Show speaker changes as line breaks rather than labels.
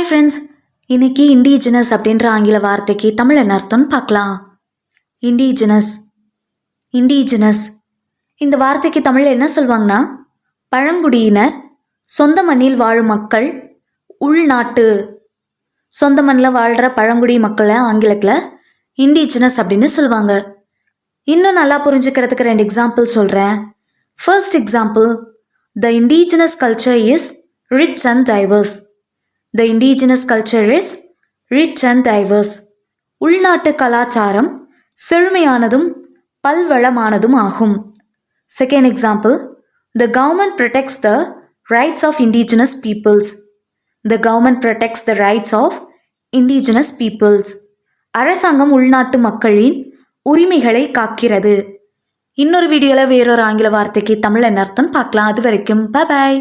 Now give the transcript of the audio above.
Hi friends, இன்னைக்கு indigenous அப்படின்ற ஆங்கில வார்த்தைக்கு தமிழ் என்ன அர்த்தம்னு பார்க்கலாம். இண்டிஜினஸ் இண்டிஜினஸ் இந்த வார்த்தைக்கு தமிழ் என்ன சொல்லுவாங்கன்னா பழங்குடியினர், சொந்த மண்ணில் வாழும் மக்கள், உள்நாட்டு சொந்த மண்ணில் வாழ்கிற பழங்குடி மக்களை ஆங்கிலத்தில் இண்டிஜினஸ் அப்படின்னு சொல்லுவாங்க. இன்னும் நல்லா புரிஞ்சுக்கிறதுக்கு 2 எக்ஸாம்பிள் சொல்கிறேன். First example, the indigenous culture is rich and divorce. The indigenous culture is rich and diverse. உள்நாட்டு கலாச்சாரம் செழுமையானதும் பல்வளமானதும் ஆகும். Second example, the government protects the rights of indigenous peoples. The government protects the rights of indigenous peoples. அரசாங்கம் உள்நாட்டு மக்களின் உரிமைகளை காக்கிறது. இன்னொரு வீடியோவில் வேறொரு ஆங்கில வார்த்தைக்கு தமிழ் என்ன அர்த்தம் பார்க்கலாம். அது வரைக்கும் பை பாய்.